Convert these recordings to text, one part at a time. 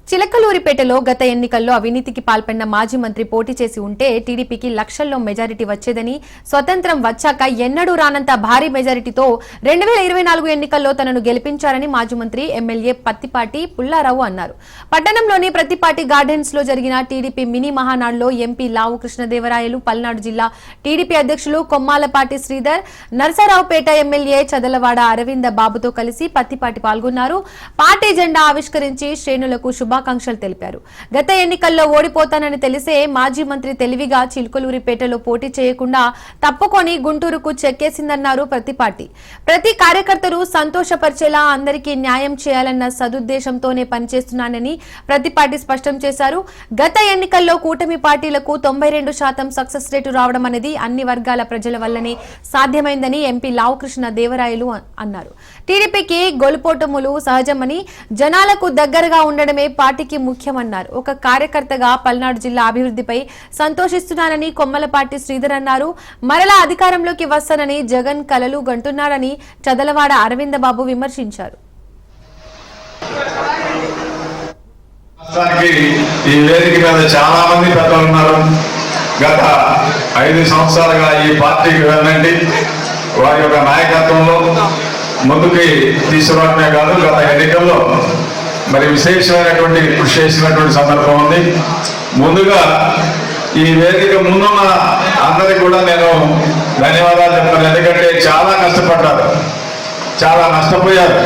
చిలకలూరిపేటలో గత ఎన్నికల్లో అవినీతికి పాల్పడిన మాజీ మంత్రి పోటీ చేసి ఉంటే టీడీపీకి లక్షల్లో మెజారిటీ వచ్చేదని, స్వతంత్రం వచ్చాక ఎన్నడూ రానంత భారీ మెజారిటీతో 2024 ఎన్నికల్లో తనను గెలిపించారని మాజీ మంత్రి ఎమ్మెల్యే పత్తిపాటి పుల్లారావు అన్నారు. పట్టణంలోని ప్రతిపాటి గార్డెన్స్ లో జరిగిన టీడీపీ మినీ మహానాడులో ఎంపీ లావు కృష్ణదేవరాయలు, పల్నాడు జిల్లా టీడీపీ అధ్యక్షులు కొమ్మాలపాటి శ్రీధర్, నరసరావుపేట ఎమ్మెల్యే చదలవాడ అరవింద బాబుతో కలిసి పత్తిపాటి పాల్గొన్నారు. పార్టీ జెండా ఆవిష్కరించి శ్రేణులకు శుభాకాంక్షలు తెలిపారు. గత ఎన్నికల్లో ఓడిపోతానని తెలిసే మాజీ మంత్రి తెలివిగా చిలుకలూరిపేటలో పోటీ చేయకుండా తప్పుకొని గుంటూరుకు చెక్కేసిందన్నారు ప్రతిపాటి. ప్రతి కార్యకర్తను సంతోషపరిచేలా అందరికీ న్యాయం చేయాలన్న సదుద్దేశంతోనే పనిచేస్తున్నానని ప్రతిపాటి స్పష్టం చేశారు. గత ఎన్నికల్లో కూటమి పార్టీలకు 92% సక్సెస్ రేటు రావడం అనేది అన్ని వర్గాల ప్రజల వల్లనే సాధ్యమైందని ఎంపీ లావు కృష్ణ దేవరాయలు అన్నారు. టీడీపీకి గొలుపోటములు సహజమని, జనాలకు దగ్గరగా ఉండడమే పార్టీకి ముఖ్యమన్నారు. ఒక కార్యకర్తగా పల్నాడు జిల్లా అభివృద్ధిపై సంతోషిస్తున్నానని కొమ్మలపాటి శ్రీధర్ అన్నారు. మరలా అధికారంలోకి వస్తానని జగన్ కలలు గంటున్నారని చదలవాడ అరవింద బాబు విమర్శించారు. ఈ వేదిక మీద చాలా మంది పెద్దలు ఉన్నారు. గత 5 సంవత్సరాలుగా ఈ పార్టీకి వెళ్ళండి వారి యొక్క నాయకత్వంలో ముందుకి తీసుకురావడమే కాదు, గత ఎన్నికల్లో మరి విశేషమైనటువంటి కృషి చేసినటువంటి సందర్భం ఉంది. ముందుగా ఈ వేదిక ముందున్న అందరికి కూడా నేను ధన్యవాదాలు చెప్తాను. ఎందుకంటే చాలా కష్టపడ్డారు, చాలా నష్టపోయారు.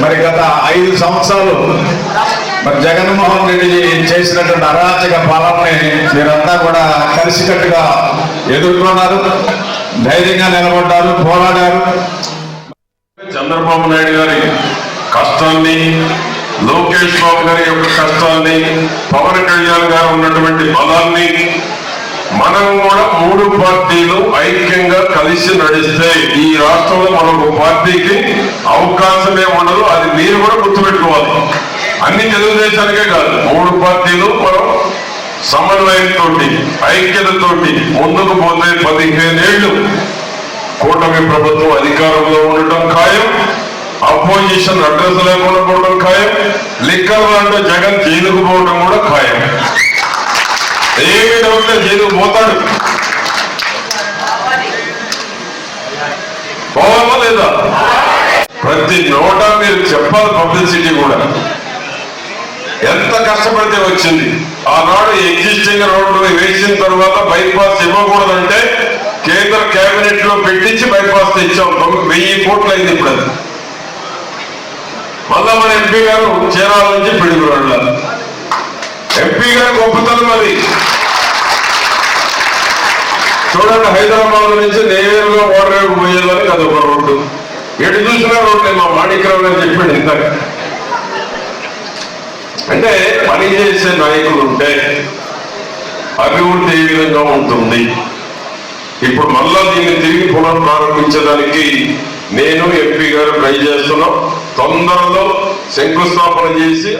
మరి గత 5 సంవత్సరాలు మరి జగన్మోహన్ రెడ్డి చేసినటువంటి అరాచక పాలనని మీరంతా కూడా కలిసికట్టుగా ఎదుర్కొన్నారు, ధైర్యంగా నిలబడ్డారు, పోరాడారు. చంద్రబాబు నాయుడు గారి కష్టాన్ని, లోకేష్ బాబు గారి యొక్క కష్టాన్ని, పవన్ కళ్యాణ్ గారు ఉన్నటువంటి బలాన్ని మనం కూడా 3 పార్టీలు ఐక్యంగా కలిసి నడిస్తే ఈ రాష్ట్రంలో మనకు పార్టీకి అవకాశమే ఉండదు. అది మీరు కూడా గుర్తుపెట్టుకోవాలి. అన్ని తెలుగుదేశానికే కాదు, 3 పార్టీలు మనం సమన్వయంతో, ఐక్యతతోటి ముందుకు పోతే 15 ఏళ్లు కూటమి ప్రభుత్వం అధికారంలో ఉండటం ఖాయం, అపోజిషన్ అడ్రస్ లేకుండా పోవడం ఖాయం, లిక్కర్ లాంటి జగన్ జైలుకు పోవడం కూడా ఖాయం. ఏమి డౌట్ జైలుకు పోతాడు, పోవాలా లేదా? ప్రతి నోట మీరు చెప్పాలి. పబ్లిసిటీ కూడా ఎంత కష్టపడితే వచ్చింది. ఆనాడు ఎగ్జిస్టింగ్ రోడ్లు వేసిన తర్వాత బైపాస్ ఇవ్వకూడదంటే కేంద్ర కేబినెట్ లో పెట్టించి బైపాస్ తెచ్చాం. 1000 కోట్లు అయింది. ఇప్పుడు అది మళ్ళా మన ఎంపీ గారు చీరాల నుంచి పిడుగురాళ్ళ ఎంపీ గారు గొప్పతనం అది. చూడండి, హైదరాబాద్ నుంచి నేరుగా ఓడరేపు పోయేదని కదా ఒక రోడ్డు, ఎటు చూసినా రోడ్డు. మా మాణిక్రావు గారు చెప్పాడు ఇందాక. అంటే పని చేసే నాయకులు ఉంటే అభివృద్ధి ఏ విధంగా ఉంటుంది. ఇప్పుడు మళ్ళా దీన్ని తిరిగి పునఃప్రారంభించడానికి నేను ఎంపీ గారు ట్రై చేస్తున్నాం. తొందరలో శంకుస్థాపన చేసి